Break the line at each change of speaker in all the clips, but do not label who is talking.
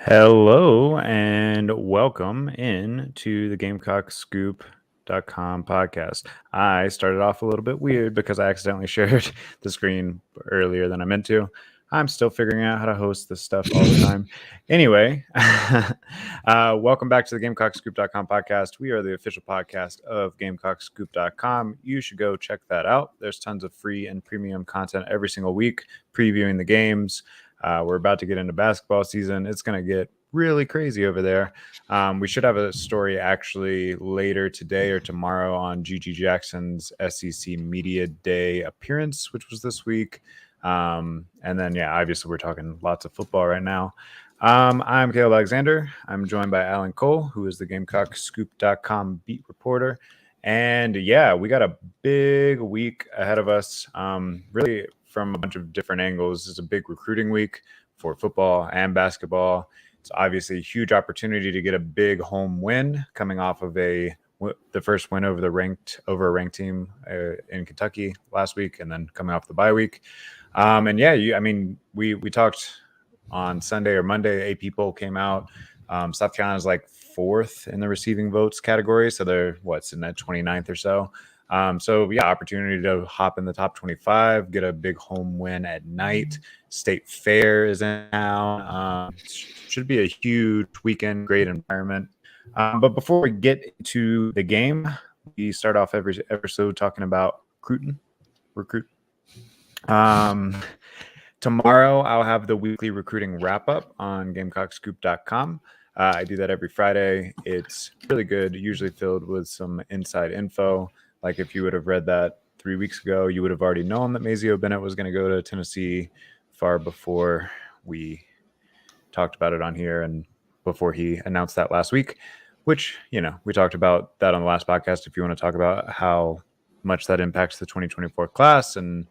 Hello and welcome in to the GamecockScoop.com podcast. I started off a little bit weird because I accidentally shared the screen earlier than I meant to. I'm still figuring out how to host this stuff all the time. Anyway, welcome back to the GamecockScoop.com podcast. We are the official podcast of GamecockScoop.com. You should go check that out. There's tons of free and premium content every single week previewing the games. We're about to get into basketball season. It's going to get really crazy over there. We should have a story actually later today or tomorrow on G.G. Jackson's SEC Media Day appearance, which was this week. And then, yeah, obviously we're talking lots of football right now. I'm Caleb Alexander. I'm joined by Alan Cole, who is the GamecockScoop.com beat reporter. And yeah, we got a big week ahead of us. Really from a bunch of different angles. This is a big recruiting week for football and basketball. It's obviously a huge opportunity to get a big home win coming off of the first win over a ranked team in Kentucky last week, and then coming off the bye week. And yeah, we talked on Sunday or Monday. AP poll came out. South Carolina's like fourth in the receiving votes category, so they're sitting at 29th or so. So yeah, opportunity to hop in the top 25, get a big home win at night. State Fair is in now. Should be a huge weekend, great environment. But before we get to the game, we start off every episode talking about recruit. Tomorrow I'll have the weekly recruiting wrap up on GamecockScoop.com. I do that every Friday. It's really good, usually filled with some inside info. Like if you would have read that 3 weeks ago, you would have already known that Mazeo Bennett was going to go to Tennessee far before we talked about it on here and before he announced that last week, which, we talked about that on the last podcast. If you want to talk about how much that impacts the 2024 class and,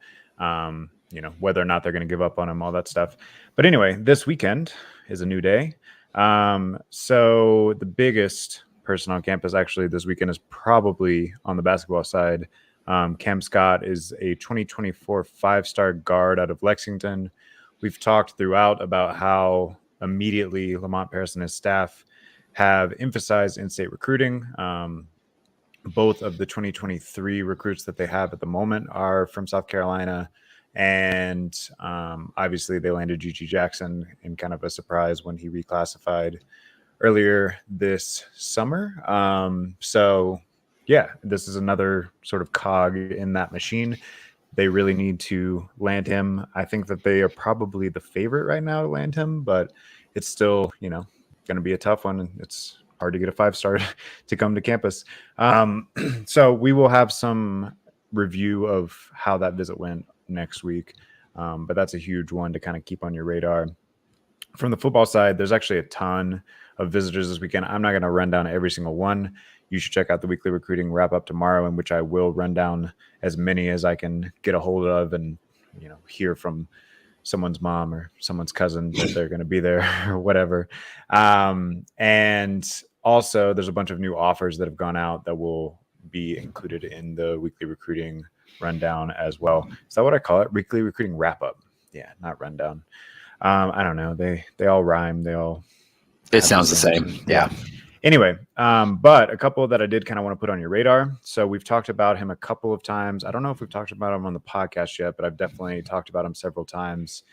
whether or not they're going to give up on him, all that stuff. But anyway, this weekend is a new day. So the biggest person on campus actually this weekend is probably on the basketball side. Cam Scott is a 2024 five-star guard out of Lexington. We've talked throughout about how immediately Lamont Paris and his staff have emphasized in-state recruiting. Both of the 2023 recruits that they have at the moment are from South Carolina. And obviously they landed G.G. Jackson in kind of a surprise when he reclassified earlier this summer. So yeah, this is another sort of cog in that machine. They really need to land him. I think that they are probably the favorite right now to land him, but it's still, going to be a tough one. It's hard to get a five-star to come to campus. So we will have some review of how that visit went next week. But that's a huge one to kind of keep on your radar. From the football side, there's actually a ton of visitors this weekend. I'm not going to run down every single one. You should check out the weekly recruiting wrap up tomorrow, in which I will run down as many as I can get a hold of and, hear from someone's mom or someone's cousin that they're going to be there or whatever. And also there's a bunch of new offers that have gone out that will be included in the weekly recruiting rundown as well. Is that what I call it? Weekly recruiting wrap up. Yeah, not rundown. I don't know. They all rhyme.
It sounds the same. Yeah.
Anyway, but a couple that I did kind of want to put on your radar. So we've talked about him a couple of times. I don't know if we've talked about him on the podcast yet, but I've definitely talked about him several times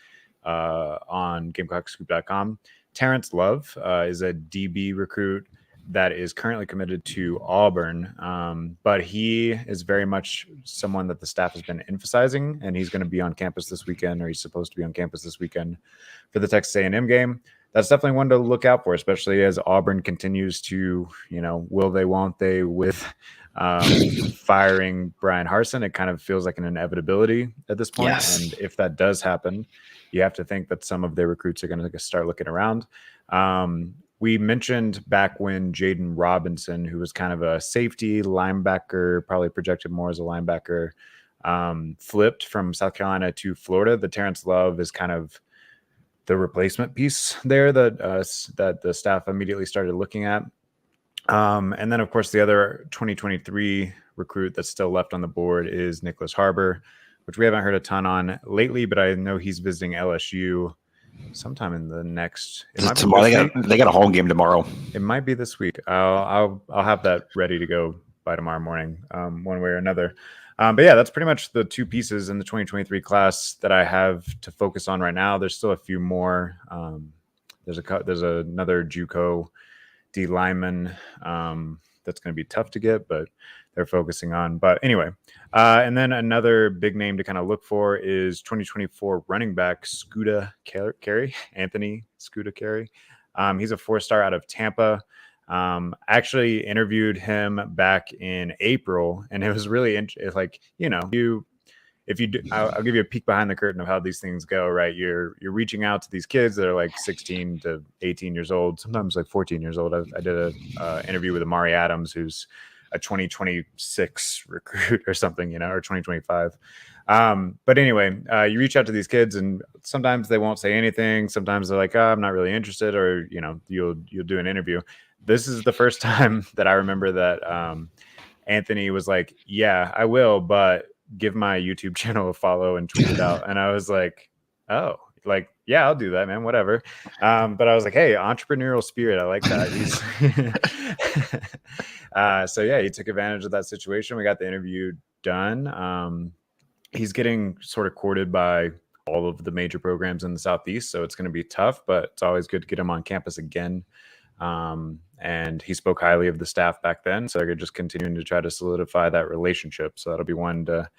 on GamecockScoop.com. Terrence Love is a DB recruit that is currently committed to Auburn, but he is very much someone that the staff has been emphasizing, and he's going to be on campus this weekend, or he's supposed to be on campus this weekend for the Texas A&M game. That's definitely one to look out for, especially as Auburn continues to, will they, won't they, with firing Brian Harsin. It kind of feels like an inevitability at this point.
Yes.
And if that does happen, you have to think that some of their recruits are going to start looking around. We mentioned back when Jaden Robinson, who was kind of a safety linebacker, probably projected more as a linebacker, flipped from South Carolina to Florida. The Terrence Love is kind of the replacement piece there that the staff immediately started looking at. And then, of course, the other 2023 recruit that's still left on the board is Nicholas Harbor, which we haven't heard a ton on lately, but I know he's visiting LSU sometime in the next.
Tomorrow they got a home game tomorrow.
It might be this week. I'll have that ready to go by tomorrow morning, one way or another. But yeah, that's pretty much the two pieces in the 2023 class that I have to focus on right now. There's still a few more. There's another JUCO D lineman that's going to be tough to get, but they're focusing on. But anyway, and then another big name to kind of look for is 2024 running back Scuda Carey, Anthony Scuda Carey. He's a 4-star out of Tampa. Actually interviewed him back in April, and it was really interesting. Like, I'll give you a peek behind the curtain of how these things go, right? You're reaching out to these kids that are like 16 to 18 years old, sometimes like 14 years old. I did a interview with Amari Adams, who's a 2026 recruit or something, or 2025. But anyway, you reach out to these kids, and sometimes they won't say anything. Sometimes they're like, I'm not really interested, or you'll do an interview. This is the first time that I remember that Anthony was like, yeah, I will, but give my YouTube channel a follow and tweet it out. And I was like, oh, like, yeah, I'll do that, man, whatever. But I was like, hey, entrepreneurial spirit, I like that. So yeah, he took advantage of that situation. We got the interview done. He's getting sort of courted by all of the major programs in the Southeast, so it's going to be tough, but it's always good to get him on campus again. And he spoke highly of the staff back then, so they're just continuing to try to solidify that relationship. So that'll be one to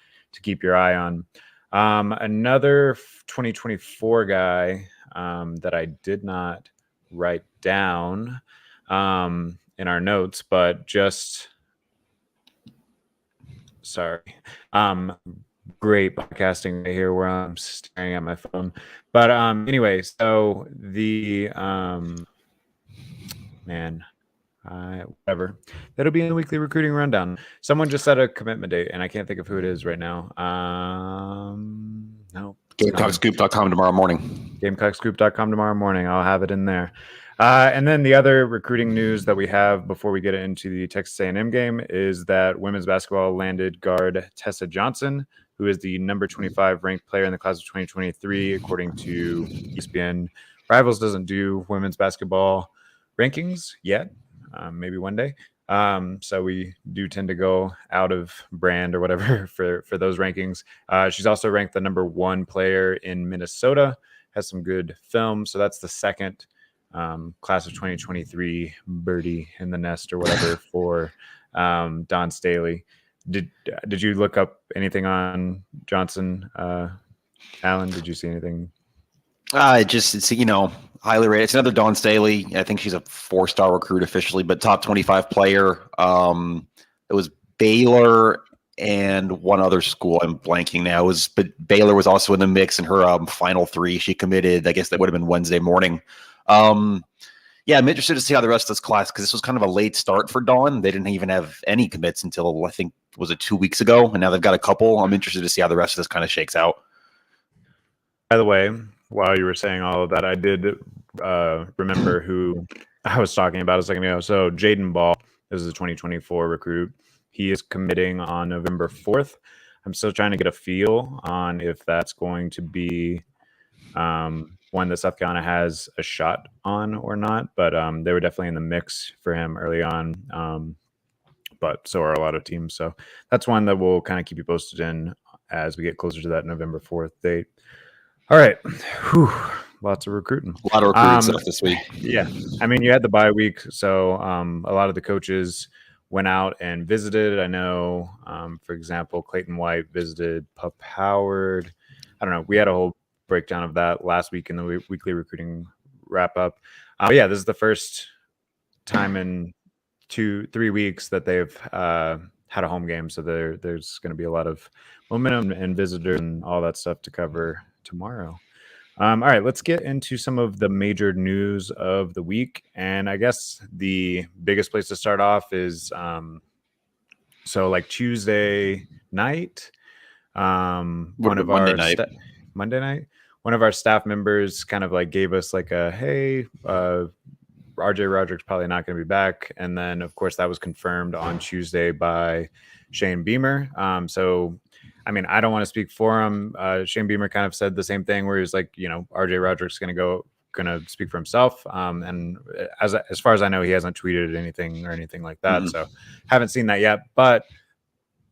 keep your eye on. Another 2024 guy that I did not write down in our notes, but just sorry. Great podcasting right here where I'm staring at my phone. But anyway, so the whatever. That'll be in the weekly recruiting rundown. Someone just set a commitment date, and I can't think of who it is right now. No.
GamecockScoop.com tomorrow morning.
GamecockScoop.com tomorrow morning. I'll have it in there. And then the other recruiting news that we have before we get into the Texas A&M game is that women's basketball landed guard Tessa Johnson, who is the number 25 ranked player in the class of 2023, according to ESPN. Rivals doesn't do women's basketball rankings yet, maybe one day. So we do tend to go out of brand or whatever for those rankings. She's also ranked the number 1 player in Minnesota, has some good film. So that's the second class of 2023 birdie in the nest or whatever for Don Staley. Did you look up anything on Johnson, Alan? Did you see anything?
It's highly rated. It's another Dawn Staley. I think she's a 4-star recruit officially, but top 25 player. It was Baylor and one other school. I'm blanking now. But Baylor was also in the mix in her final 3. She committed. I guess that would have been Wednesday morning. Yeah, I'm interested to see how the rest of this class, because this was kind of a late start for Dawn. They didn't even have any commits until I think was it 2 weeks ago, and now they've got a couple. I'm interested to see how the rest of this kind of shakes out.
By the way, while you were saying all of that, I did remember who I was talking about a second ago. So Jaden Ball is a 2024 recruit. He is committing on November 4th. I'm still trying to get a feel on if that's going to be one that South Carolina has a shot on or not. But they were definitely in the mix for him early on. But so are a lot of teams. So that's one that we'll kind of keep you posted in as we get closer to that November 4th date. All right. Whew. Lots of recruiting.
A lot of recruiting stuff this week.
Yeah. I mean, you had the bye week, so a lot of the coaches went out and visited. I know, for example, Clayton White visited Pup Howard. I don't know. We had a whole breakdown of that last week in the weekly recruiting wrap-up. But yeah, this is the first time in 2-3 weeks that they've had a home game, so there's going to be a lot of momentum and visitors and all that stuff to cover tomorrow. All right, let's get into some of the major news of the week. And I guess the biggest place to start off is so like Tuesday night,
Monday
night, one of our staff members kind of like gave us like a, hey, RJ Roderick's probably not going to be back. And then, of course, that was confirmed on Tuesday by Shane Beamer. So I mean, I don't want to speak for him. Shane Beamer kind of said the same thing where he's like, RJ Roderick's going to speak for himself. And as far as I know, he hasn't tweeted anything or anything like that. So haven't seen that yet, but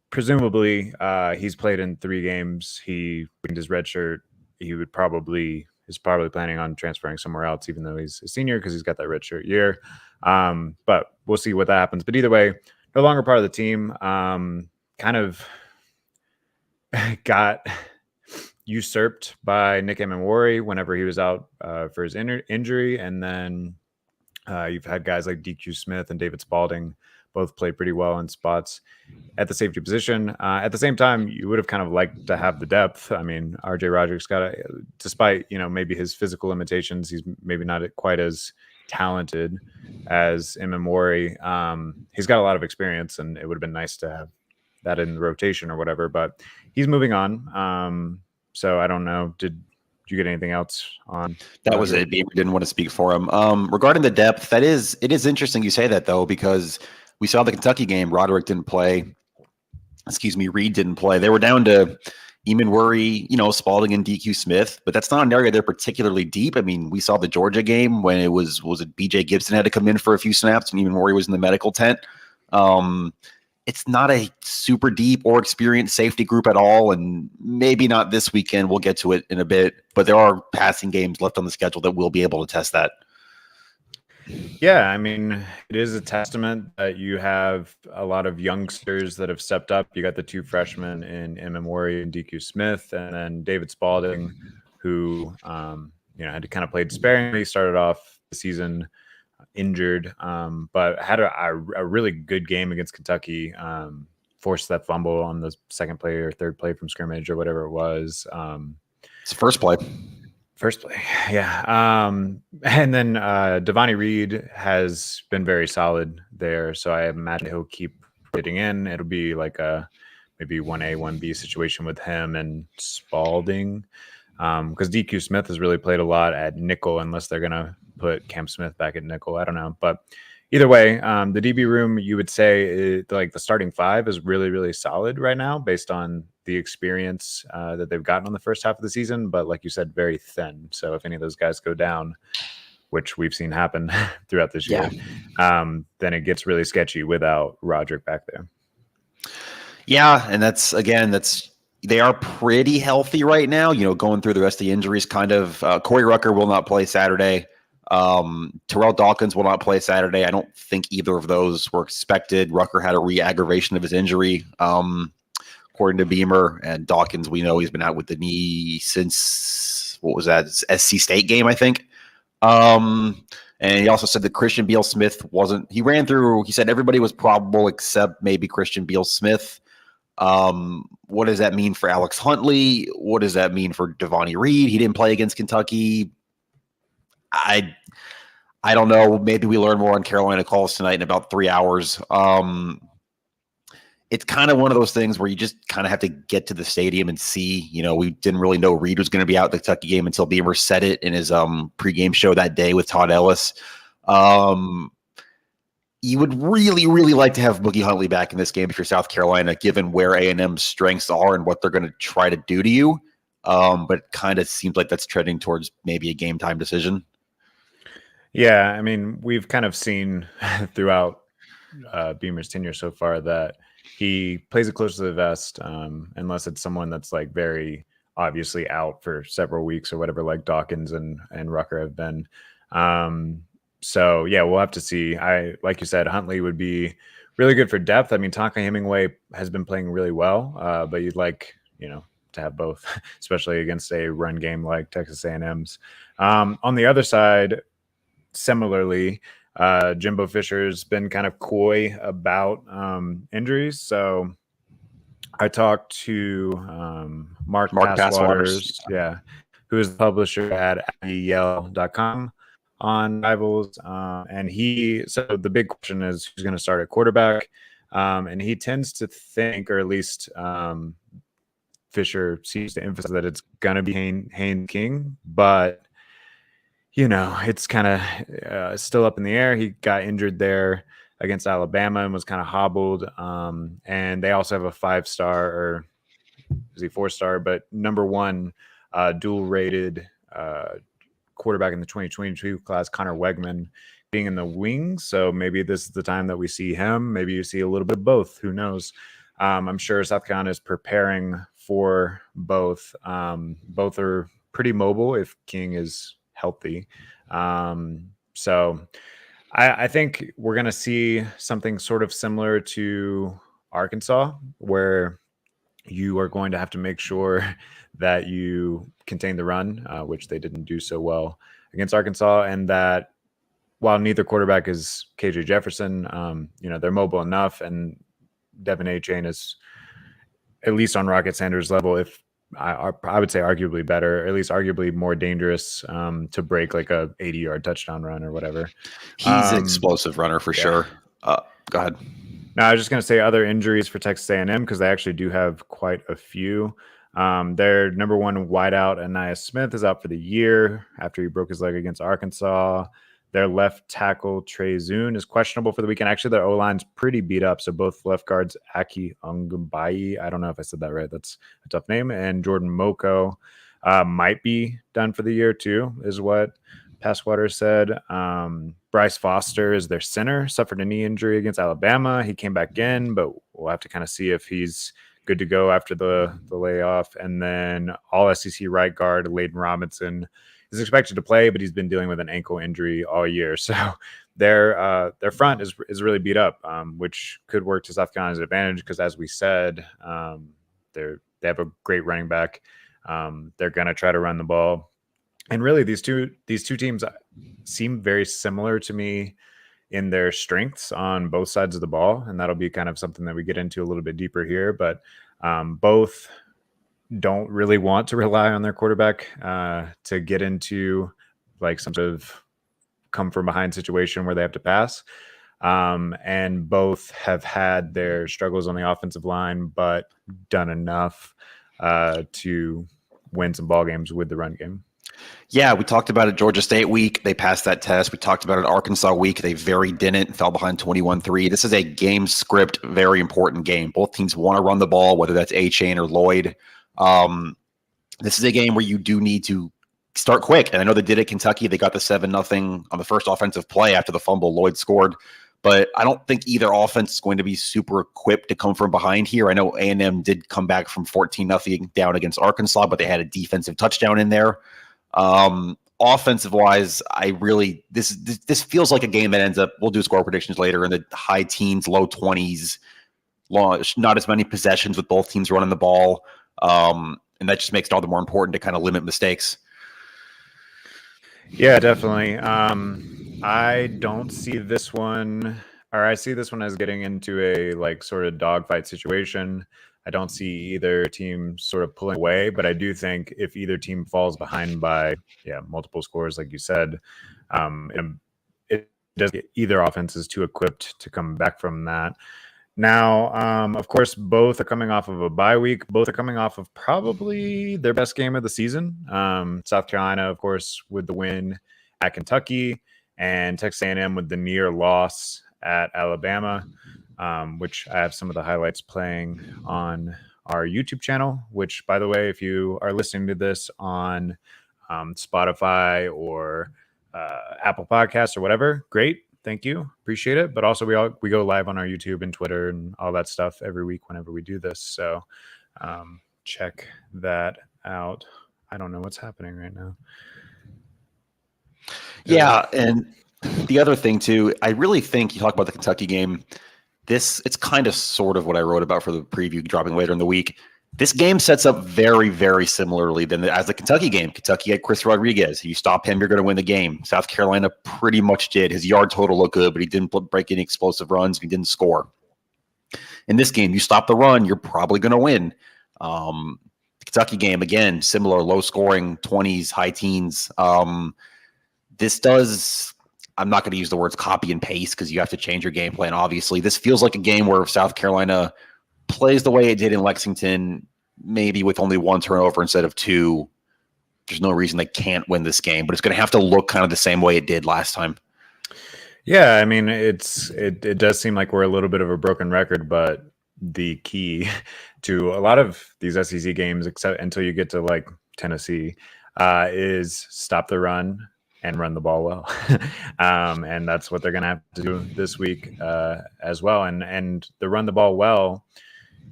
presumably he's played in 3 games. He gained his red shirt. Is probably planning on transferring somewhere else, even though he's a senior, because he's got that red shirt year. But we'll see what that happens. But either way, no longer part of the team. Kind of got usurped by Nick Emmanwori whenever he was out for his injury. And then you've had guys like DQ Smith and David Spalding both play pretty well in spots at the safety position. At the same time, you would have kind of liked to have the depth. I mean, RJ Roderick's got despite, maybe his physical limitations, he's maybe not quite as talented as Emmanwori. He's got a lot of experience, and it would have been nice to have that in the rotation or whatever, but he's moving on. So I don't know. Did you get anything else on
that? Was it? Beamer didn't want to speak for him. Regarding the depth, it is interesting you say that, though, because we saw the Kentucky game. Roderick didn't play. Reed didn't play. They were down to Emmanwori, Spalding and DQ Smith, but that's not an area they're particularly deep. I mean, we saw the Georgia game when it was it BJ Gibson had to come in for a few snaps and Emmanwori was in the medical tent. It's not a super deep or experienced safety group at all, and maybe not this weekend. We'll get to it in a bit, but there are passing games left on the schedule that will be able to test that.
Yeah, I mean, it is a testament that you have a lot of youngsters that have stepped up. You got the 2 freshmen in Emmanwori and DQ Smith, and then David Spalding, who had to kind of played sparingly, started off the season injured, but had a really good game against Kentucky. Forced that fumble on the second play or third play from scrimmage or whatever it was.
It's the first play.
Yeah. And then Devontae Reed has been very solid there, so I imagine he'll keep getting in. It'll be like a maybe 1A, 1B situation with him and Spalding, because DQ Smith has really played a lot at nickel, unless they're going to put Cam Smith back at nickel. I don't know. But either way, the DB room, you would say like the starting 5 is really, really solid right now based on the experience that they've gotten on the first half of the season. But like you said, very thin. So if any of those guys go down, which we've seen happen throughout this year, then it gets really sketchy without Roderick back there.
Yeah, and they are pretty healthy right now, going through the rest of the injuries kind of. Corey Rucker will not play Saturday. Tyrell Dawkins will not play Saturday. I don't think either of those were expected. Rucker had a re-aggravation of his injury, according to Beamer. And Dawkins, we know he's been out with the knee since, what was that, SC State game, I think. And he also said that Christian Beal-Smith he said everybody was probable except maybe Christian Beal-Smith. What does that mean for Alex Huntley? What does that mean for Devontae Reed? He didn't play against Kentucky. I don't know. Maybe we learn more on Carolina calls tonight in about 3 hours. It's kind of one of those things where you just kind of have to get to the stadium and see. We didn't really know Reed was going to be out the Kentucky game until Beamer said it in his pregame show that day with Todd Ellis. You would really, really like to have Boogie Huntley back in this game if you're South Carolina, given where A&M's strengths are and what they're going to try to do to you. But it kind of seems like that's trending towards maybe a game time decision.
Yeah, I mean, we've kind of seen throughout Beamer's tenure so far that he plays it close to the vest, unless it's someone that's like very obviously out for several weeks or whatever, like Dawkins and Rucker have been. So yeah, we'll have to see. Like you said, Huntley would be really good for depth. I mean, Tonka Hemingway has been playing really well, but you'd like, to have both, especially against a run game like Texas A&M's. On the other side, similarly, Jimbo Fisher's been kind of coy about injuries. So I talked to Mark Passwaters, who is the publisher at AggieYell.com on Rivals. And so the big question is who's going to start at quarterback. And he tends to think, or at least Fisher seems to emphasize, that it's going to be Haynes King, but it's kind of still up in the air. He got injured there against Alabama and was kind of hobbled. And they also have a 5-star, or is he 4-star, but number one dual rated quarterback in the 2022 class, Connor Wegman, being in the wings. So maybe this is the time that we see him. Maybe you see a little bit of both. Who knows? I'm sure South Carolina is preparing for both. Both are pretty mobile if King is healthy. So I think we're going to see something sort of similar to Arkansas, where you are going to have to make sure that you contain the run, which they didn't do so well against Arkansas, and that while neither quarterback is KJ Jefferson, they're mobile enough, and Devin Achane is at least on Rocket Sanders' level, if I would say arguably better, or at least arguably more dangerous to break like a 80-yard touchdown run or whatever.
He's an explosive runner for sure. Go ahead.
No, I was just going to say other injuries for Texas A&M because they actually do have quite a few. Their number one wideout, Anaya Smith, is out for the year after he broke his leg against Arkansas. Their left tackle, Trey Zune, is questionable for the weekend. Actually, their O-line's pretty beat up. So both left guards, Aki Ungumbayi, I don't know if I said that right. That's a tough name. And Jordan Moko might be done for the year too, is what Passwater said. Bryce Foster is their center, suffered a knee injury against Alabama. He came back in, but we'll have to kind of see if he's good to go after the layoff. And then all SEC right guard, Laden Robinson, is expected to play, but he's been dealing with an ankle injury all year. So their front is really beat up, which could work to South Carolina's advantage because, as we said, they have a great running back. They're going to try to run the ball. And really, these two teams seem very similar to me in their strengths on both sides of the ball, and that'll be kind of something that we get into a little bit deeper here. But both don't really want to rely on their quarterback to get into like some sort of come from behind situation where they have to pass. And both have had their struggles on the offensive line, but done enough to win some ball games with the run game.
Yeah, we talked about it Georgia State week. They passed that test. We talked about it Arkansas week. They very didn't, fell behind 21-3. This is a game script, very important game. Both teams want to run the ball, whether that's Achane or Lloyd. This is a game where you do need to start quick. And I know they did at Kentucky. They got the 7-0 on the first offensive play after the fumble. Lloyd scored. But I don't think either offense is going to be super equipped to come from behind here. I know A&M did come back from 14-0 down against Arkansas, but they had a defensive touchdown in there. Offensive wise, this feels like a game that ends up, we'll do score predictions later, in the high teens, low 20s, not as many possessions with both teams running the ball. And that just makes it all the more important to kind of limit mistakes.
Yeah, definitely. I don't see this one, or I see this one as getting into a like sort of dogfight situation. I don't see either team sort of pulling away, but I do think if either team falls behind by multiple scores, like you said, it does get either offense is too equipped to come back from that. Now, of course, both are coming off of a bye week. Both are coming off of probably their best game of the season. South Carolina, of course, with the win at Kentucky, and Texas A&M with the near loss at Alabama, which I have some of the highlights playing on our YouTube channel, which, by the way, if you are listening to this on Spotify or Apple Podcasts or whatever, great. Thank you. Appreciate it. But also we go live on our YouTube and Twitter and all that stuff every week whenever we do this. So check that out. I don't know what's happening right now.
Yeah. And the other thing too, I really think you talk about the Kentucky game. It's kind of sort of what I wrote about for the preview dropping later in the week. This game sets up very, very similarly as the Kentucky game. Kentucky had Chris Rodriguez. You stop him, you're going to win the game. South Carolina pretty much did. His yard total looked good, but he didn't break any explosive runs. He didn't score. In this game, you stop the run, you're probably going to win. The Kentucky game, again, similar, low scoring, 20s, high teens. I'm not going to use the words copy and paste because you have to change your game plan, obviously. This feels like a game where South Carolina plays the way it did in Lexington, maybe with only one turnover instead of two. There's no reason they can't win this game, but it's going to have to look kind of the same way it did last time.
Yeah, I mean, it does seem like we're a little bit of a broken record, but the key to a lot of these SEC games, except until you get to like Tennessee, is stop the run and run the ball well. And that's what they're going to have to do this week as well. And the run the ball well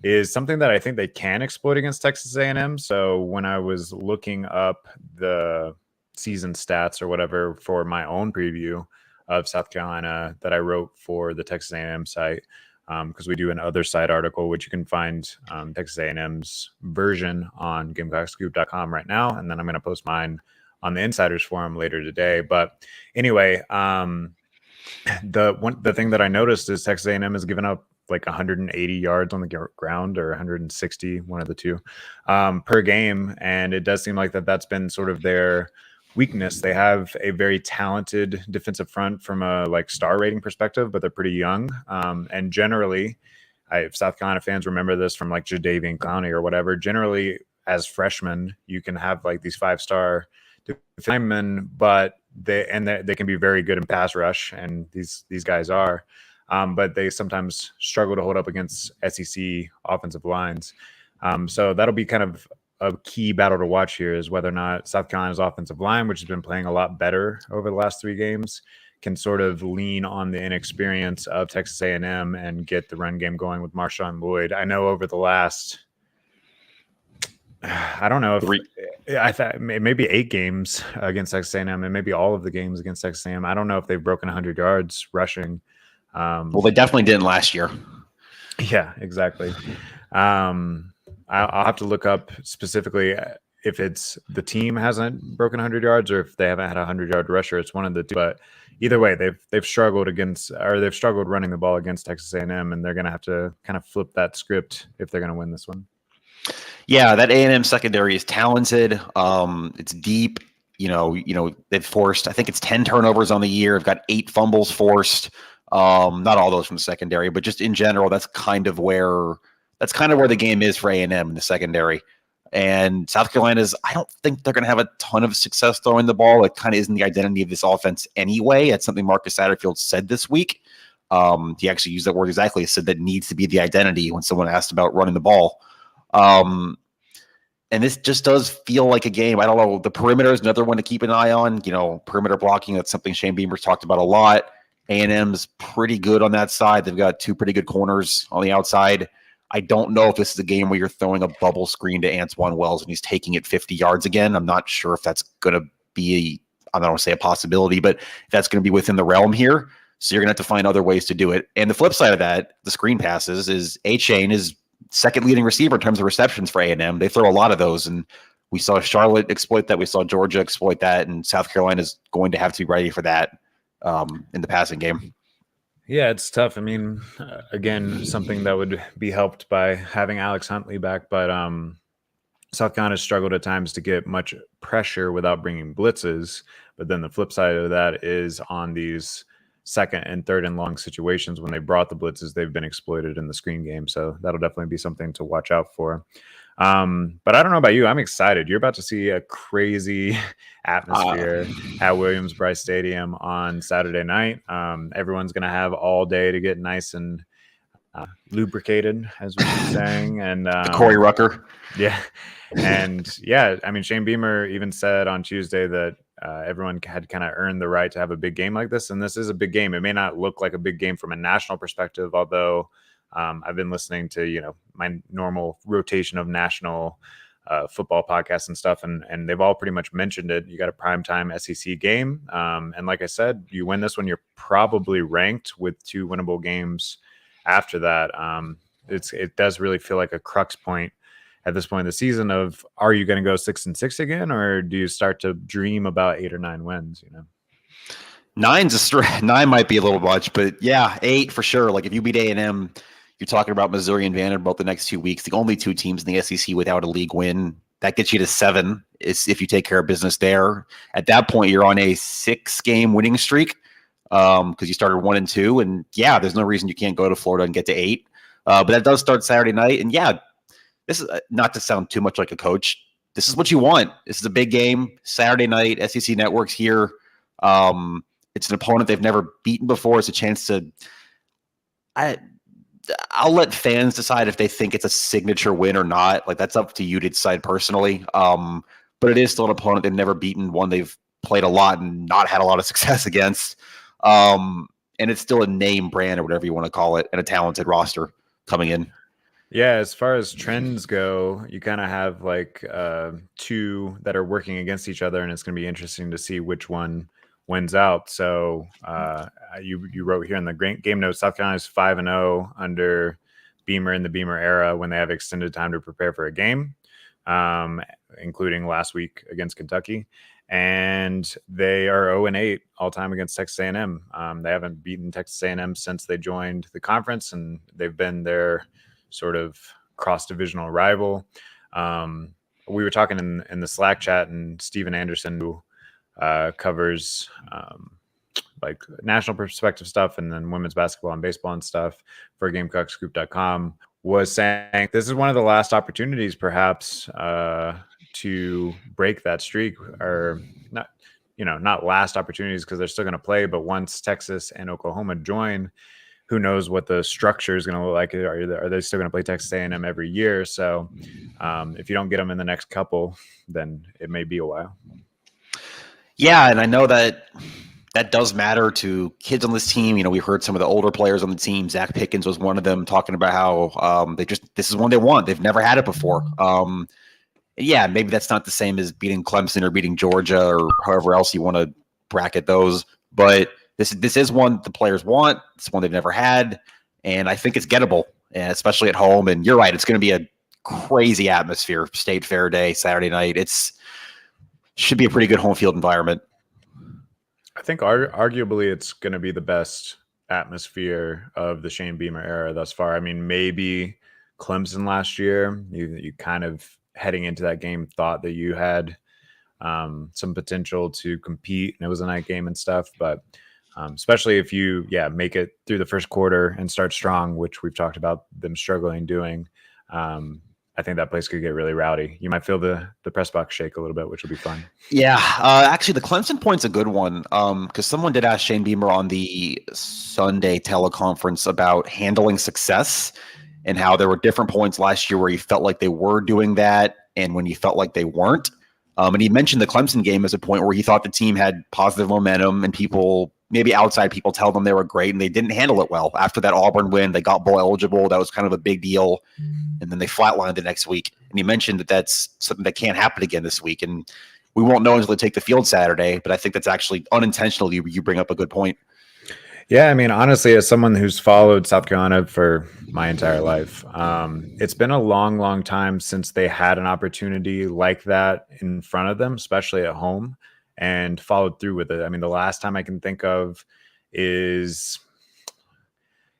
is something that I think they can exploit against Texas A&M. So when I was looking up the season stats or whatever for my own preview of South Carolina that I wrote for the Texas A&M site, because we do an other site article, which you can find Texas A&M's version on GamecockScoop.com right now. And then I'm going to post mine on the Insiders Forum later today. But anyway, the thing that I noticed is Texas A&M has given up like 180 yards on the ground or 160, one of the two, per game. And it does seem like that's been sort of their weakness. They have a very talented defensive front from a like star rating perspective, but they're pretty young. And generally, if South Carolina fans remember this from like Jadeveon Clowney or whatever, generally as freshmen, you can have like these 5-star linemen, but they can be very good in pass rush, and these guys are. But they sometimes struggle to hold up against SEC offensive lines. So that'll be kind of a key battle to watch here, is whether or not South Carolina's offensive line, which has been playing a lot better over the last 3 games, can sort of lean on the inexperience of Texas A&M and get the run game going with Marshawn Lloyd. I know over the last, I don't know if I thought maybe 8 games against Texas A&M, and maybe all of the games against Texas A&M. I don't know if they've broken 100 yards rushing.
Well, they definitely didn't last year.
Yeah, exactly. I'll have to look up specifically if it's the team hasn't broken 100 yards or if they haven't had a 100-yard rusher. It's one of the two. But either way, they've struggled running the ball against Texas A&M, and they're going to have to kind of flip that script if they're going to win this one.
Yeah, that A&M secondary is talented. It's deep. They've forced, I think it's 10 turnovers on the year. They've got 8 fumbles forced. Not all those from the secondary, but just in general, that's kind of where the game is for A&M in the secondary. And South Carolina's, I don't think they're going to have a ton of success throwing the ball. It kind of isn't the identity of this offense anyway. That's something Marcus Satterfield said this week. He actually used that word exactly. He said that needs to be the identity when someone asked about running the ball. And this just does feel like a game. I don't know. The perimeter is another one to keep an eye on. Perimeter blocking, that's something Shane Beamer's talked about a lot. A&M's pretty good on that side. They've got 2 pretty good corners on the outside. I don't know if this is a game where you're throwing a bubble screen to Antoine Wells and he's taking it 50 yards again. I'm not sure if that's going to be, I don't want to say a possibility, but that's going to be within the realm here. So you're going to have to find other ways to do it. And the flip side of that, the screen passes, is A-Chain is second leading receiver in terms of receptions for A&M. They throw a lot of those, and we saw Charlotte exploit that. We saw Georgia exploit that, and South Carolina is going to have to be ready for that in the passing game.
Yeah, it's tough. I mean, again, something that would be helped by having Alex Huntley back, but South Carolina struggled at times to get much pressure without bringing blitzes. But then the flip side of that is on these 2nd and 3rd and long situations when they brought the blitzes, they've been exploited in the screen game. So that'll definitely be something to watch out for. But I don't know about you. I'm excited. You're about to see a crazy atmosphere at Williams-Brice Stadium on Saturday night. Everyone's going to have all day to get nice and lubricated, as we keep saying. And
Corey Rucker.
Yeah. And yeah, I mean, Shane Beamer even said on Tuesday that everyone had kind of earned the right to have a big game like this. And this is a big game. It may not look like a big game from a national perspective, although I've been listening to, my normal rotation of national football podcasts and stuff, and they've all pretty much mentioned it. You got a primetime SEC game. And like I said, you win this one, you're probably ranked with 2 winnable games after that. It does really feel like a crux point at this point in the season of, are you going to go 6-6 again, or do you start to dream about 8 or 9 wins?
9 might be a little much, but yeah, 8 for sure. Like if you beat A&M, you're talking about Missouri and Vanderbilt the next 2 weeks, the only 2 teams in the SEC without a league win. That gets you to 7 if you take care of business there. At that point, you're on a 6-game winning streak because you started 1-2. And yeah, there's no reason you can't go to Florida and get to 8. But that does start Saturday night. And yeah, this is not to sound too much like a coach. This is what you want. This is a big game. Saturday night, SEC Network's here. It's an opponent they've never beaten before. It's a chance to I'll let fans decide if they think it's a signature win or not. Like, that's up to you to decide personally. But it is still an opponent they've never beaten, one they've played a lot and not had a lot of success against. And it's still a name brand or whatever you want to call it, and a talented roster coming in.
Yeah, as far as trends go, you kind of have like two that are working against each other, and it's going to be interesting to see which one wins out. So you wrote here in the game notes, South Carolina is 5-0 under Beamer in the Beamer era when they have extended time to prepare for a game, including last week against Kentucky. And they are 0-8 all time against Texas A&M. They haven't beaten Texas A&M since they joined the conference, and they've been their sort of cross-divisional rival. We were talking in the Slack chat, and Steven Anderson, who covers like national perspective stuff and then women's basketball and baseball and stuff for GamecockScoop.com, was saying this is one of the last opportunities perhaps to break that streak, or not last opportunities because they're still going to play, but once Texas and Oklahoma join, who knows what the structure is going to look like? Are they still going to play Texas A&M every year? So if you don't get them in the next couple, then it may be a while.
Yeah, and I know that does matter to kids on this team. We heard some of the older players on the team. Zach Pickens was one of them, talking about how this is one they want. They've never had it before. Yeah, maybe that's not the same as beating Clemson or beating Georgia or however else you want to bracket those, but this is one the players want. It's one they've never had, and I think it's gettable, and especially at home. And you're right, it's going to be a crazy atmosphere. State Fair Day, Saturday night. Should be a pretty good home field environment. I
think arguably it's going to be the best atmosphere of the Shane Beamer era thus far. I mean, maybe Clemson last year, you kind of heading into that game thought that you had some potential to compete, and it was a night game and stuff, but especially if you make it through the first quarter and start strong, which we've talked about them struggling doing, I think that place could get really rowdy. You might feel the press box shake a little bit, which will be fun.
Yeah, actually the Clemson point's a good one, because someone did ask Shane Beamer on the Sunday teleconference about handling success and how there were different points last year where he felt like they were doing that and when he felt like they weren't. And he mentioned the Clemson game as a point where he thought the team had positive momentum and people, maybe outside people, tell them they were great and they didn't handle it well. After that Auburn win, they got bowl eligible. That was kind of a big deal. And then they flatlined the next week. And he mentioned that that's something that can't happen again this week. And we won't know until they take the field Saturday, but I think that's actually unintentional. You bring up a good point.
Yeah, I mean, honestly, as someone who's followed South Carolina for my entire life, it's been a long, long time since they had an opportunity like that in front of them, especially at home, and followed through with it. I mean, the last time I can think of is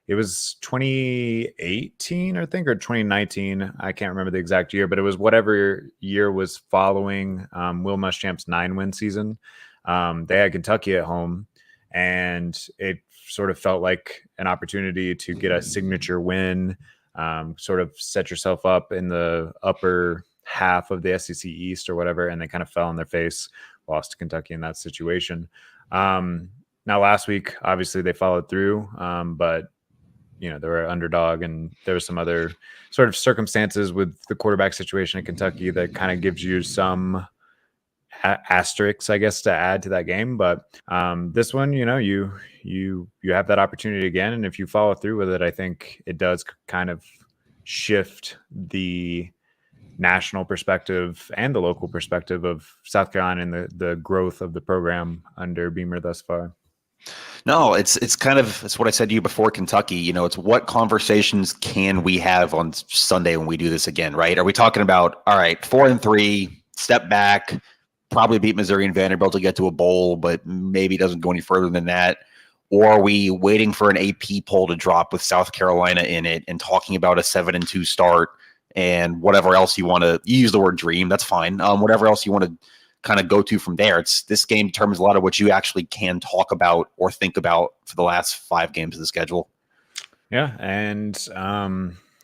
it was 2018, I think, or 2019. I can't remember the exact year, but it was whatever year was following Will Muschamp's 9-win season. They had Kentucky at home, and it sort of felt like an opportunity to get a signature win, sort of set yourself up in the upper half of the SEC East or whatever, and they kind of fell on their face, lost to Kentucky in that situation. Now, last week, obviously, they followed through, but they were an underdog, and there was some other sort of circumstances with the quarterback situation in Kentucky that kind of gives you some asterisks, I guess, to add to that game. But this one, you have that opportunity again, and if you follow through with it, I think it does kind of shift the national perspective and the local perspective of South Carolina and the growth of the program under Beamer thus far.
No, it's what I said to you before Kentucky. It's what conversations can we have on Sunday when we do this again, right? Are we talking about, all right, 4-3, step back, probably beat Missouri and Vanderbilt to get to a bowl, but maybe doesn't go any further than that? Or are we waiting for an AP poll to drop with South Carolina in it and talking about a 7-2 start and whatever else you want to use the word dream? That's fine. Whatever else you want to kind of go to from there. This game determines a lot of what you actually can talk about or think about for the last 5 games of the schedule.
Yeah, and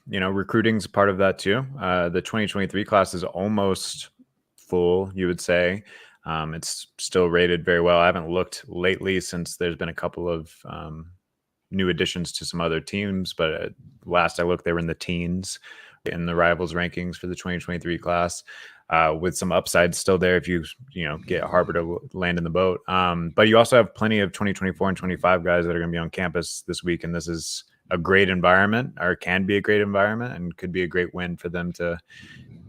recruiting's a part of that too. The 2023 class is almost full, you would say. It's still rated very well. I haven't looked lately since there's been a couple of new additions to some other teams, but last I looked, they were in the teens in the rivals rankings for the 2023 class. With some upside still there if you get Harbor to land in the boat. But you also have plenty of 2024 and 25 guys that are going to be on campus this week, and this is a great environment, or can be a great environment, and could be a great win for them to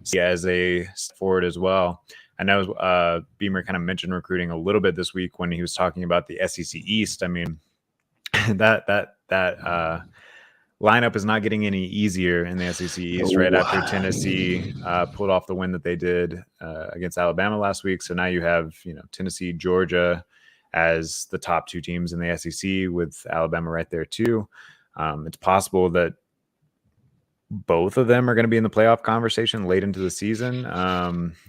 see as a step forward as well. I know Beamer kind of mentioned recruiting a little bit this week when he was talking about the SEC East. I mean, that lineup is not getting any easier in the SEC East right after Tennessee pulled off the win that they did against Alabama last week. So now you have Tennessee, Georgia as the top two teams in the SEC, with Alabama right there too. It's possible that both of them are going to be in the playoff conversation late into the season.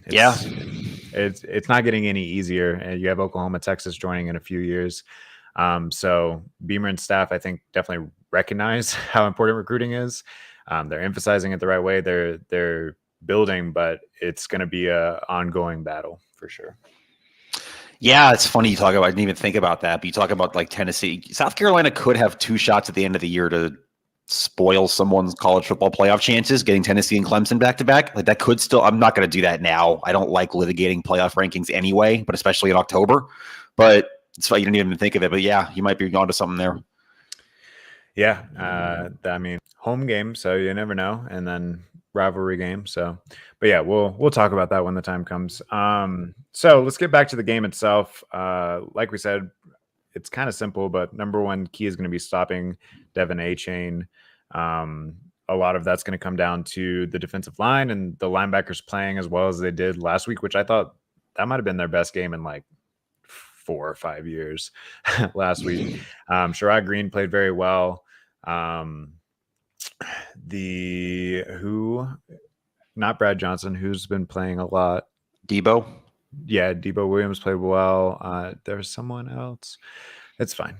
It's not getting any easier. And you have Oklahoma, Texas joining in a few years. So Beamer and staff, I think, definitely recognize how important recruiting is. They're emphasizing it the right way. They're building, but it's going to be a ongoing battle for sure.
Yeah, it's funny you talk about. I didn't even think about that, but you talk about like Tennessee, South Carolina could have 2 shots at the end of the year to spoil someone's college football playoff chances, getting Tennessee and Clemson back to back. Like that could still. I'm not going to do that now. I don't like litigating playoff rankings anyway, but especially in October. But it's why you didn't even think of it. But yeah, you might be onto something there.
Yeah, I mean, home game, so you never know, and then rivalry game. So, but yeah, we'll talk about that when the time comes. So let's get back to the game itself. Like we said, it's kind of simple, but number one key is going to be stopping Devin Achane. A lot of that's going to come down to the defensive line and the linebackers playing as well as they did last week, which I thought that might have been their best game in like 4 or 5 years last week. Sherrod Green played very well. Not Brad Johnson, who's been playing a lot.
Debo.
Yeah, Debo Williams played well. There's someone else. It's fine.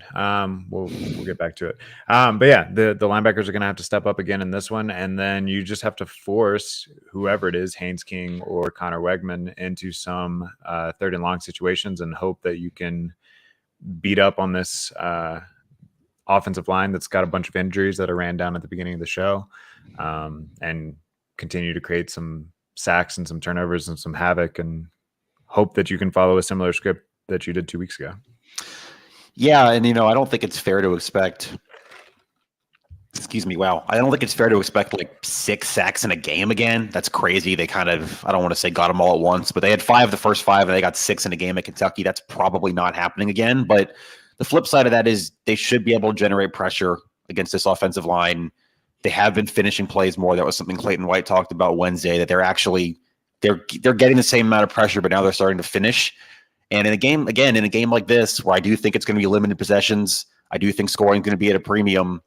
We'll get back to it. But yeah, the linebackers are going to have to step up again in this one, and then you just have to force whoever it is, Haynes King or Connor Wegman, into some 3rd and long situations, and hope that you can beat up on this offensive line that's got a bunch of injuries that are ran down at the beginning of the show, and continue to create some sacks and some turnovers and some havoc, and hope that you can follow a similar script that you did 2 weeks ago.
Yeah, and I don't think it's fair to expect. Wow, I don't think it's fair to expect like 6 sacks in a game again. That's crazy. They kind of, I don't want to say got them all at once, but they had 5 the first 5, and they got 6 in a game at Kentucky. That's probably not happening again. But the flip side of that is they should be able to generate pressure against this offensive line. They have been finishing plays more. That was something Clayton White talked about Wednesday, that they're getting the same amount of pressure, but now they're starting to finish. And in a game like this, where I do think it's going to be limited possessions, I do think scoring is going to be at a premium.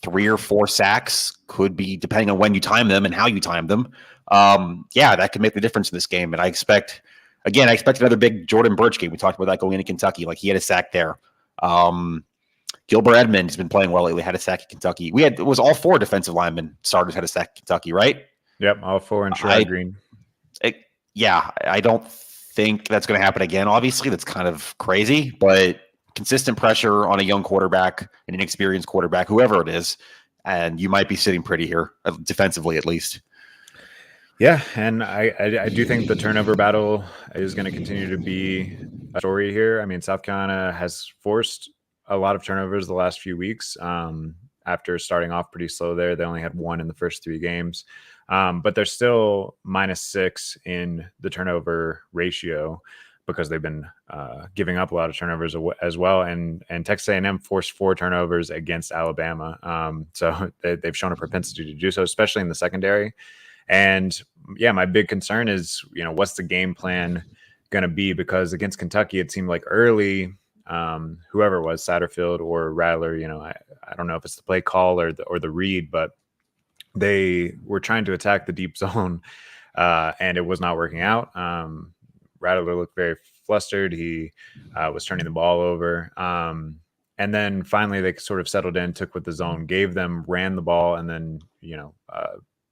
3 or 4 sacks could be, depending on when you time them and how you time them. That could make the difference in this game. And I expect another big Jordan Birch game. We talked about that going into Kentucky. Like, he had a sack there. Gilbert Edmonds has been playing well lately, had a sack at Kentucky. It was all 4 defensive linemen starters had a sack at Kentucky, right?
Yep, all 4 in Sherrod Green.
I don't think that's going to happen again. Obviously, that's kind of crazy, but consistent pressure on a young quarterback, an inexperienced quarterback, whoever it is, and you might be sitting pretty here, defensively at least.
Yeah, and I do think the turnover battle is going to continue to be a story here. I mean, South Carolina has forced a lot of turnovers the last few weeks. After starting off pretty slow there, they only had 1 in the first 3 games. But they're still -6 in the turnover ratio because they've been giving up a lot of turnovers as well. And Texas A&M forced 4 turnovers against Alabama. So they've shown a propensity to do so, especially in the secondary. And yeah, my big concern is, what's the game plan going to be? Because against Kentucky, it seemed like early, whoever it was, Satterfield or Rattler, I don't know if it's the play call or the read, but they were trying to attack the deep zone, and it was not working out. Rattler looked very flustered. He was turning the ball over. And then finally they sort of settled in, took what the zone gave them, ran the ball, and then,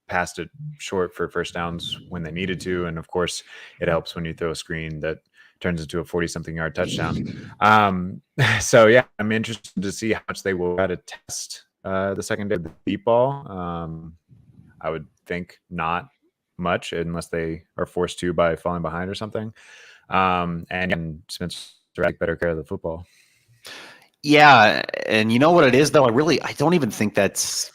passed it short for first downs when they needed to. And of course, it helps when you throw a screen that turns into a 40-something yard touchdown. So yeah, I'm interested to see how much they will try to test the secondary of the deep ball. I would think not much unless they are forced to by falling behind or something. And Spencer take better care of the football.
Yeah, and you know what it is though? I don't even think that's,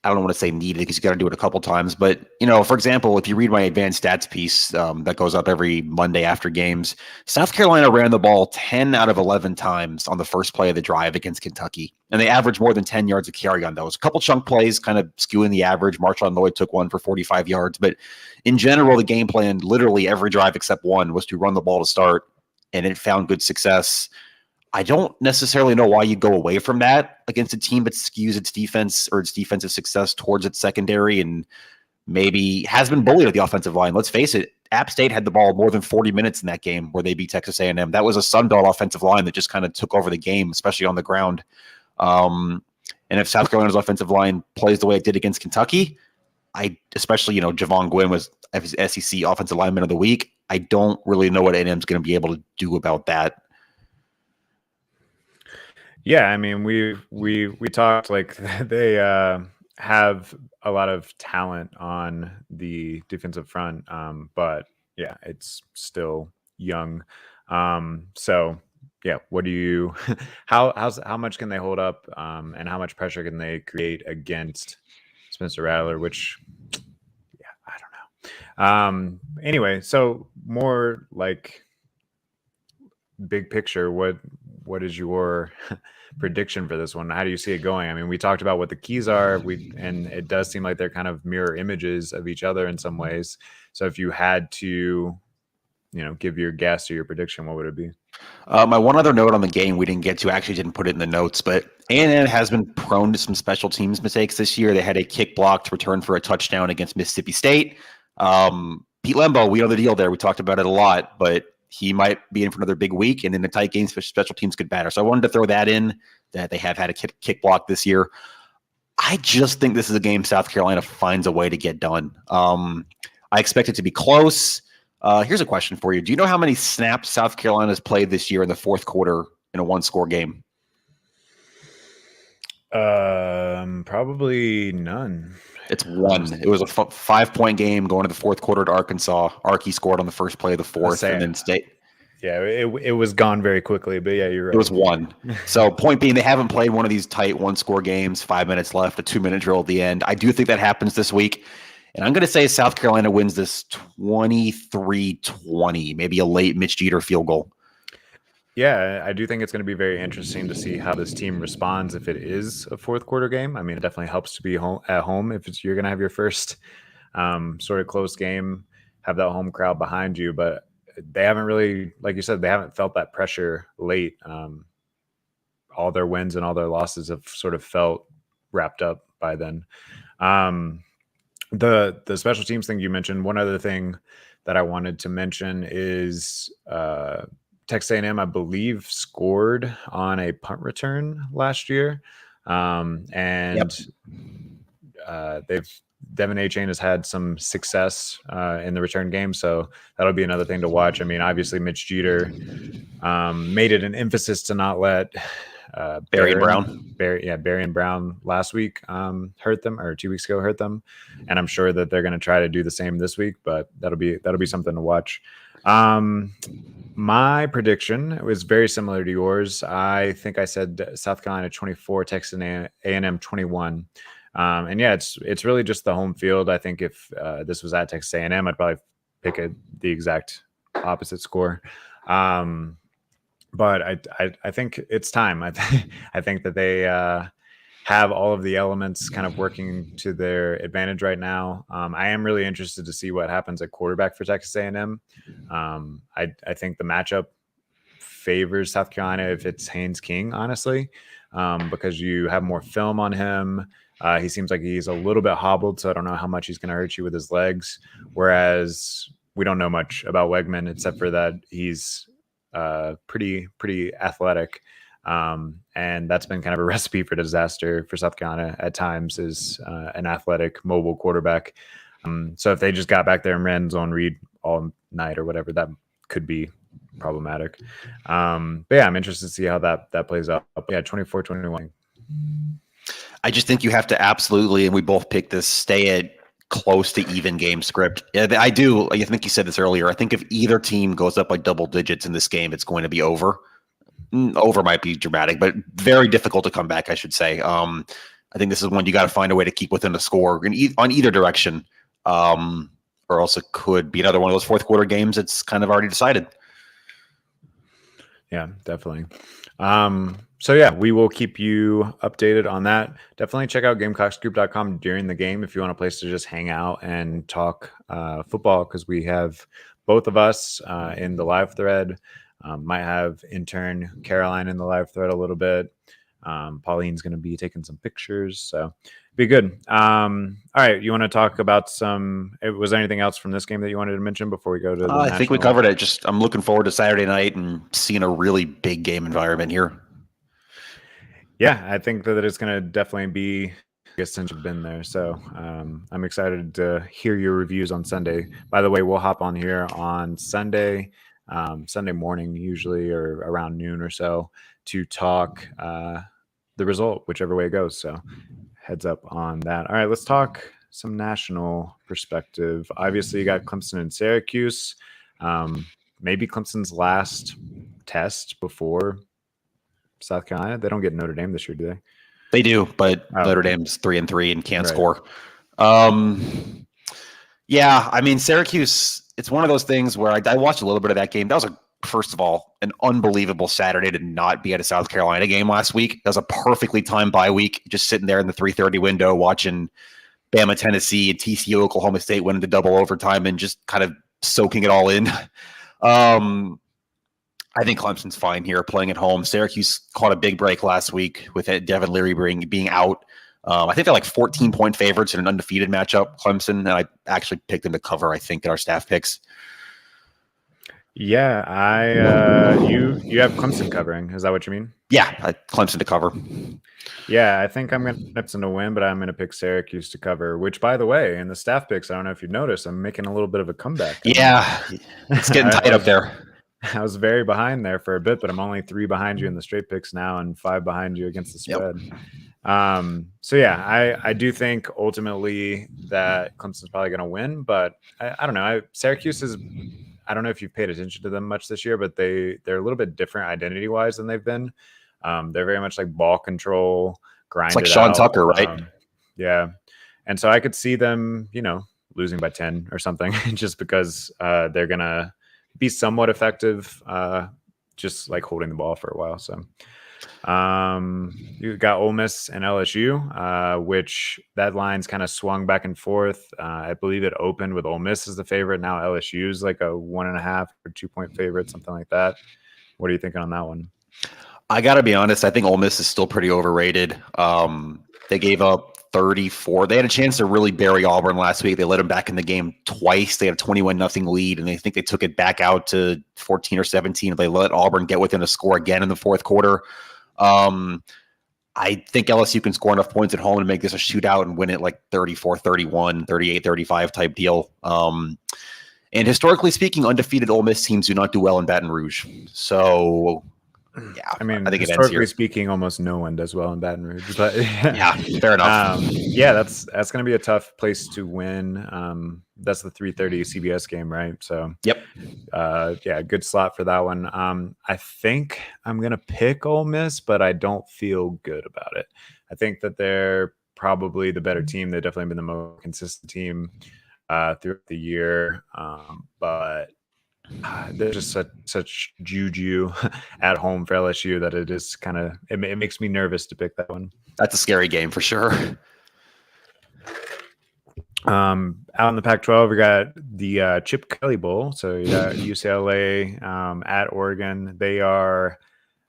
I don't want to say needed because you got to do it a couple times. But, for example, if you read my advanced stats piece that goes up every Monday after games, South Carolina ran the ball 10 out of 11 times on the first play of the drive against Kentucky. And they averaged more than 10 yards of carry on those. A couple chunk plays kind of skewing the average. Marshawn Lloyd took one for 45 yards. But in general, the game plan, literally every drive except one, was to run the ball to start. And it found good success. I don't necessarily know why you go away from that against a team that skews its defense or its defensive success towards its secondary and maybe has been bullied at the offensive line. Let's face it, App State had the ball more than 40 minutes in that game where they beat Texas A&M. That was a Sun Belt offensive line that just kind of took over the game, especially on the ground. And if South Carolina's offensive line plays the way it did against Kentucky, especially, Javon Gwynn was SEC Offensive Lineman of the Week. I don't really know what A&M's going to be able to do about that.
Yeah, I mean, we talked like they have a lot of talent on the defensive front, but yeah, it's still young. So yeah, what do you how much can they hold up, and how much pressure can they create against Spencer Rattler? Which yeah, I don't know. Anyway, so more like big picture, what is your prediction for this one? How do you see it going? I mean, we talked about what the keys are, and it does seem like they're kind of mirror images of each other in some ways. So if you had to, give your guess or your prediction, what would it be?
My one other note on the game we didn't get to, actually didn't put it in the notes, but A&M has been prone to some special teams mistakes this year. They had a kick blocked return for a touchdown against Mississippi State. Pete Lembo, we know the deal there. We talked about it a lot, but he might be in for another big week, and in the tight games, special teams could matter. So I wanted to throw that in, that they have had a kick block this year. I just think this is a game South Carolina finds a way to get done. I expect it to be close. Here's a question for you. Do you know how many snaps South Carolina's played this year in the fourth quarter in a one-score game?
Probably none.
It's one. It was a 5-point game going to the fourth quarter to Arkansas. Arky scored on the first play of the fourth, and then State.
Yeah, it was gone very quickly, but yeah, you're right.
It was one. So point being, they haven't played one of these tight one-score games, 5 minutes left, a 2-minute drill at the end. I do think that happens this week. And I'm going to say South Carolina wins this 23-20, maybe a late Mitch Jeter field goal.
Yeah, I do think it's going to be very interesting to see how this team responds if it is a fourth quarter game. I mean, it definitely helps to be at home if you're going to have your first sort of close game, have that home crowd behind you. But they haven't really, like you said, they haven't felt that pressure late. All their wins and all their losses have sort of felt wrapped up by then. The special teams thing you mentioned, one other thing that I wanted to mention is Texas A&M, I believe, scored on a punt return last year. Devin Achane has had some success in the return game, so that'll be another thing to watch. I mean, obviously, Mitch Jeter made it an emphasis to not let Barry and Brown last week hurt them, or 2 weeks ago hurt them, and I'm sure that they're going to try to do the same this week. But that'll be something to watch. My prediction was very similar to yours. I think I said South Carolina 24, Texas A&M 21. And yeah, it's really just the home field. I think if this was at Texas A&M, I'd probably pick the exact opposite score. But I think it's time. I think that they have all of the elements kind of working to their advantage right now. I am really interested to see what happens at quarterback for Texas A&M. I think the matchup favors South Carolina if it's Haynes King, honestly, because you have more film on him. He seems like he's a little bit hobbled, so I don't know how much he's going to hurt you with his legs. Whereas we don't know much about Wegman except for that he's pretty athletic. And that's been kind of a recipe for disaster for South Carolina at times, is an athletic, mobile quarterback. So if they just got back there and ran zone read all night or whatever, that could be problematic. But yeah, I'm interested to see how that plays out. Yeah, 24-21.
I just think you have to absolutely, and we both picked this, stay at close to even game script. I do. I think you said this earlier. I think if either team goes up by double digits in this game, it's going to be over. Over might be dramatic, but very difficult to come back, I should say. I think this is one you got to find a way to keep within the score on either direction, or else it could be another one of those fourth quarter games that's kind of already decided.
Yeah, definitely. So yeah, we will keep you updated on that. Definitely check out GamecockScoop.com during the game if you want a place to just hang out and talk football, because we have both of us in the live thread. Might have intern Caroline in the live thread a little bit. Pauline's going to be taking some pictures, so be good. All right, you want to talk about some? Was there anything else from this game that you wanted to mention before we go to the
I think we covered it. I'm looking forward to Saturday night and seeing a really big game environment here.
Yeah, I think that it's going to definitely be, I guess, since you've been there. So I'm excited to hear your reviews on Sunday. By the way, we'll hop on here on Sunday morning, usually, or around noon or so, to talk the result, whichever way it goes. So heads up on that. All right, let's talk some national perspective. Obviously, you got Clemson and Syracuse. Maybe Clemson's last test before South Carolina. They don't get Notre Dame this year, do they?
They do, but Notre Dame's 3-3 and can't score. Yeah, I mean, Syracuse, it's one of those things where I watched a little bit of that game. That was, first of all, an unbelievable Saturday to not be at a South Carolina game last week. That was a perfectly timed bye week, just sitting there in the 3:30 window watching Bama, Tennessee, and TCU, Oklahoma State went into double overtime and just kind of soaking it all in. I think Clemson's fine here playing at home. Syracuse caught a big break last week with Devin Leary being out. I think they're like 14-point favorites in an undefeated matchup, Clemson. And I actually picked them to cover, I think, in our staff picks.
Yeah, you have Clemson covering. Is that what you mean?
Yeah, Clemson to cover.
Yeah, I think I'm going to Clemson to win, but I'm going to pick Syracuse to cover, which, by the way, in the staff picks, I don't know if you've noticed, I'm making a little bit of a comeback.
Yeah, it's getting tight up there.
I was very behind there for a bit, but I'm only 3 behind you in the straight picks now and 5 behind you against the spread. Yep. So yeah, I do think ultimately that Clemson's probably going to win, but I don't know. Syracuse is, I don't know if you've paid attention to them much this year, but they're a little bit different identity wise than they've been. They're very much like ball control, grind. It's
like Sean Tucker, right?
Yeah. And so I could see them, losing by 10 or something just because they're going to be somewhat effective, just like holding the ball for a while. So you got Ole Miss and LSU, which that line's kind of swung back and forth. I believe it opened with Ole Miss as the favorite. Now LSU is like a 1.5 or 2-point favorite, something like that. What are you thinking on that one?
I got to be honest. I think Ole Miss is still pretty overrated. They gave up 34. They had a chance to really bury Auburn last week. They let them back in the game twice. They had a 21-0 lead, and they think they took it back out to 14 or 17. They let Auburn get within a score again in the fourth quarter. I think LSU can score enough points at home to make this a shootout and win it like 34-31, 38-35 type deal. And historically speaking, undefeated Ole Miss teams do not do well in Baton Rouge. So yeah,
I mean,
I think
historically speaking, almost no one does well in Baton Rouge. But
yeah, fair enough.
Yeah, that's going to be a tough place to win. That's the 3:30 CBS game, right? So
yep.
Yeah, good slot for that one. I think I'm going to pick Ole Miss, but I don't feel good about it. I think that they're probably the better team. They've definitely been the most consistent team throughout the year, but there's just such juju at home for LSU that it is kind of it makes me nervous to pick that one.
That's a scary game for sure.
Out in the Pac-12, we got the Chip Kelly Bowl. So you got UCLA at Oregon.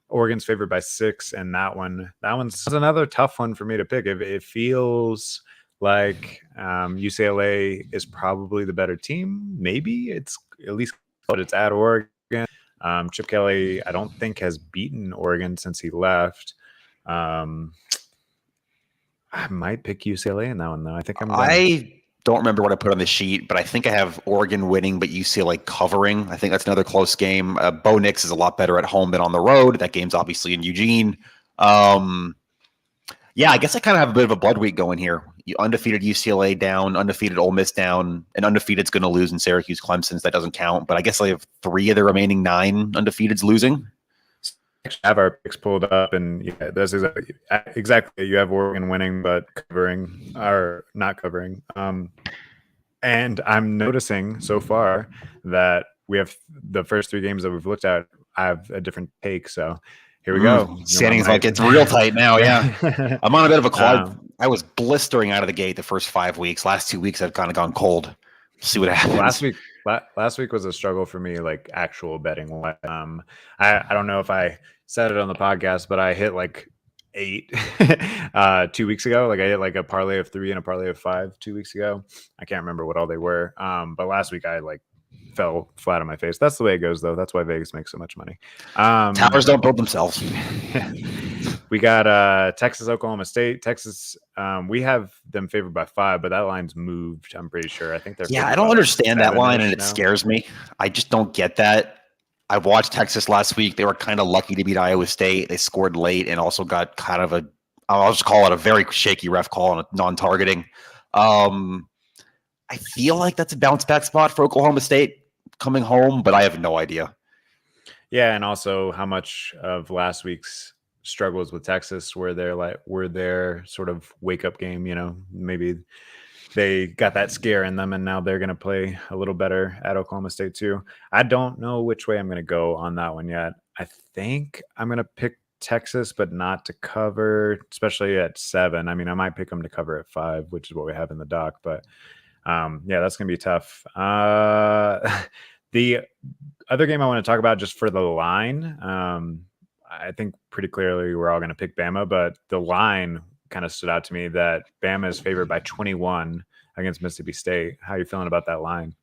Oregon's favored by 6, and that one's another tough one for me to pick. It feels like UCLA is probably the better team. Maybe it's at least. But it's at Oregon. Chip Kelly, I don't think, has beaten Oregon since he left. I might pick UCLA in that one, though. I think I
don't remember what I put on the sheet, but I think I have Oregon winning, but UCLA covering. I think that's another close game. Bo Nix is a lot better at home than on the road. That game's obviously in Eugene. Yeah, I guess I kind of have a bit of a blood week going here. Undefeated UCLA down, undefeated Ole Miss down, and undefeated's going to lose in Syracuse Clemson. So that doesn't count. But I guess I have 3 of the remaining 9 undefeateds losing.
Have our picks pulled up, and yeah, that's exactly. You have Oregon winning, but covering or not covering. And I'm noticing so far that we have the first 3 games that we've looked at. I have a different take, so here we go.
Standings like it's real tight now. Yeah, I'm on a bit of a cloud. I was blistering out of the gate the first 5 weeks. Last 2 weeks I've kind of gone cold. See what happens.
Last week was a struggle for me, like actual betting. I don't know if I said it on the podcast, but I hit like 8 2 weeks ago. Like I hit like a parlay of 3 and a parlay of 5 2 weeks ago. I can't remember what all they were. But last week I like fell flat on my face. That's the way it goes, though. That's why Vegas makes so much money.
Towers don't build themselves.
We got Texas, Oklahoma State. Texas, we have them favored by 5, but that line's moved. I'm pretty sure. I think they're.
Yeah, I don't understand that line, and it scares me. I just don't get that. I watched Texas last week. They were kind of lucky to beat Iowa State. They scored late and also got kind of I'll just call it a very shaky ref call on a non-targeting. I feel like that's a bounce back spot for Oklahoma State coming home, but I have no idea.
Yeah, and also how much of last week's struggles with Texas were their sort of wake up game. Maybe they got that scare in them, and now they're going to play a little better at Oklahoma State too. I don't know which way I'm going to go on that one yet. I think I'm going to pick Texas, but not to cover, especially at 7. I mean, I might pick them to cover at 5, which is what we have in the doc, but yeah, that's going to be tough. The other game I want to talk about just for the line, I think pretty clearly we're all going to pick Bama, but the line kind of stood out to me that Bama is favored by 21 against Mississippi State. How are you feeling about that line?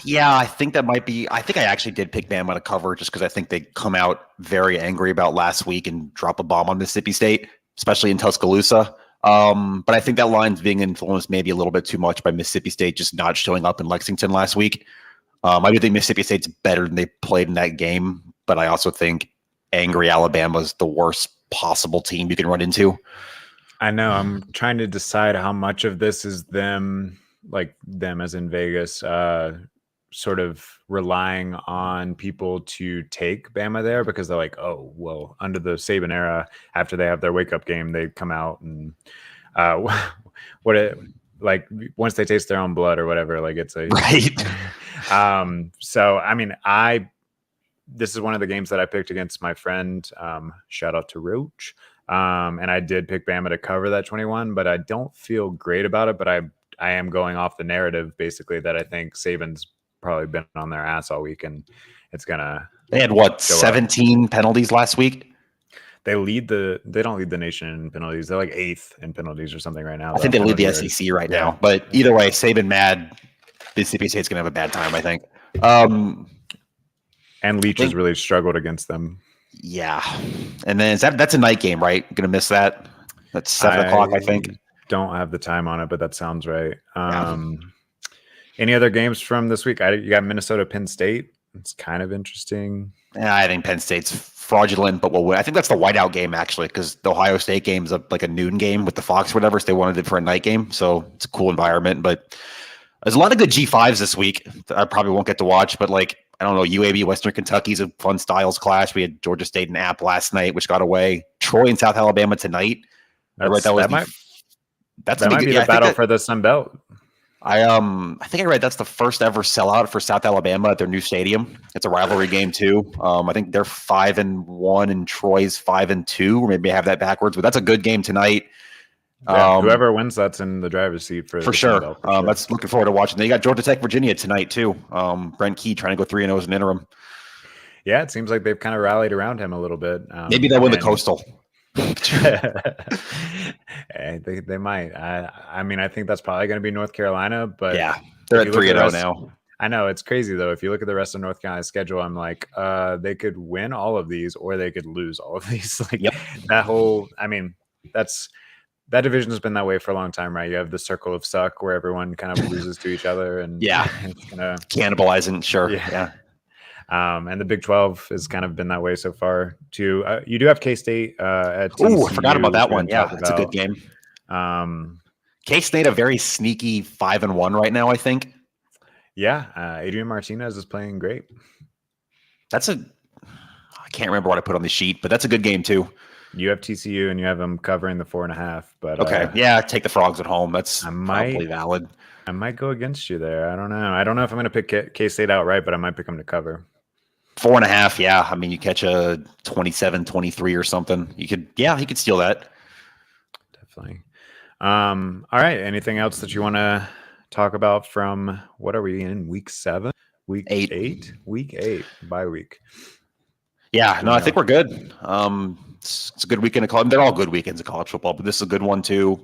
Yeah, I think that might be. I think I actually did pick Bama to cover just because I think they come out very angry about last week and drop a bomb on Mississippi State, especially in Tuscaloosa. But I think that line's being influenced maybe a little bit too much by Mississippi State just not showing up in Lexington last week. I do think Mississippi State's better than they played in that game, but I also think angry Alabama's the worst possible team you can run into.
I know. I'm trying to decide how much of this is them as in Vegas, sort of relying on people to take Bama there because they're like, oh, well, under the Saban era, after they have their wake up game, they come out and once they taste their own blood or whatever, like it's a
right.
So I mean, this is one of the games that I picked against my friend. Shout out to Roach. And I did pick Bama to cover that 21, but I don't feel great about it. But I am going off the narrative basically that I think Saban's probably been on their ass all week, and it's gonna.
They had 17 penalties last week.
They don't lead the nation in penalties. They're like 8th in penalties or something right now.
I think they lead the SEC right now. But either way, Saban mad. Mississippi State's gonna have a bad time, I think.
And Leach has really struggled against them.
Yeah, and then that's a night game, right? Gonna miss that. That's 7 o'clock, I think.
Don't have the time on it, but that sounds right. Any other games from this week? You got Minnesota, Penn State. It's kind of interesting.
Yeah, I think Penn State's fraudulent, but will win. I think that's the whiteout game actually, because the Ohio State game is like a noon game with the Fox, or whatever. So they wanted it for a night game, so it's a cool environment. But there's a lot of good G5s this week that I probably won't get to watch. But like, I don't know, UAB Western Kentucky's a fun styles clash. We had Georgia State and App last night, which got away. Troy and South Alabama tonight. That might be the
battle for the Sun Belt.
I think I read that's the first ever sellout for South Alabama at their new stadium. It's a rivalry game too. I think they're 5-1 and Troy's 5-2, or maybe I have that backwards, but that's a good game tonight.
Yeah, whoever wins, that's in the driver's seat for
sure. That's looking forward to watching. Then you got Georgia Tech, Virginia tonight too. Brent Key trying to go 3-0 as an interim.
Yeah, it seems like they've kind of rallied around him a little bit.
Maybe they'll win the Coastal.
They might. I mean, I think that's probably going to be North Carolina, but
yeah, they're at 3-0 now.
I know it's crazy though. If you look at the rest of North Carolina's schedule, I'm like, they could win all of these or they could lose all of these. Like that whole. I mean, that's that division has been that way for a long time, right? You have the circle of suck where everyone kind of loses to each other, and it's gonna
cannibalizing. Sure, yeah.
And the Big 12 has kind of been that way so far too. You do have K-State at TCU.
Oh, I forgot about that one. Yeah, it's a good game. K-State a very sneaky 5-1 right now, I think.
Yeah, Adrian Martinez is playing great.
I can't remember what I put on the sheet, but that's a good game too.
You have TCU and you have them covering the 4.5. But
okay, take the Frogs at home. That's probably valid.
I might go against you there. I don't know. I don't know if I'm going to pick K-State outright, but I might pick them to cover.
4.5, yeah. I mean, you catch a 27-23 or something. You could steal that.
Definitely. All right. Anything else that you want to talk about from, what are we in, week 7? Week 8? Week 8, bye week.
Yeah, no, I think we're good. It's a good weekend of college. They're all good weekends of college football, but this is a good one too.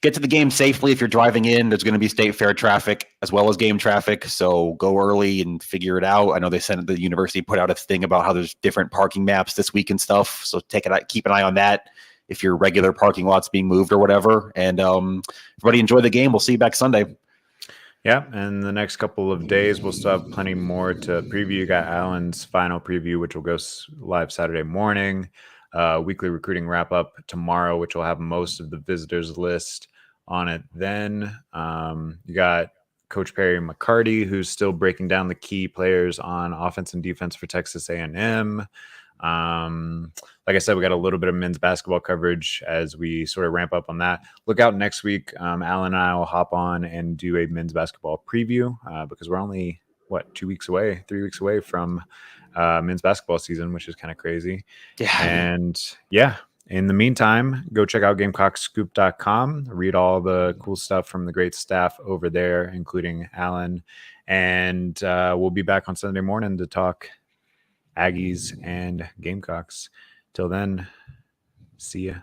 Get to the game safely if you're driving in. There's going to be state fair traffic as well as game traffic, so go early and figure it out. I know the university put out a thing about how there's different parking maps this week and stuff, so keep an eye on that if your regular parking lot's being moved or whatever. And everybody enjoy the game. We'll see you back Sunday.
Yeah, and the next couple of days, we'll still have plenty more to preview. You got Alan's final preview, which will go live Saturday morning. Weekly recruiting wrap-up tomorrow, which will have most of the visitors list on it then. You got Coach Perry McCarty, who's still breaking down the key players on offense and defense for Texas A&M. Like I said, we got a little bit of men's basketball coverage as we sort of ramp up on that. Look out next week. Alan and I will hop on and do a men's basketball preview because we're only 3 weeks away from men's basketball season, which is kind of crazy.
Yeah.
And in the meantime, go check out GamecockScoop.com. Read all the cool stuff from the great staff over there, including Alan. And we'll be back on Sunday morning to talk Aggies and Gamecocks. Till then, see ya.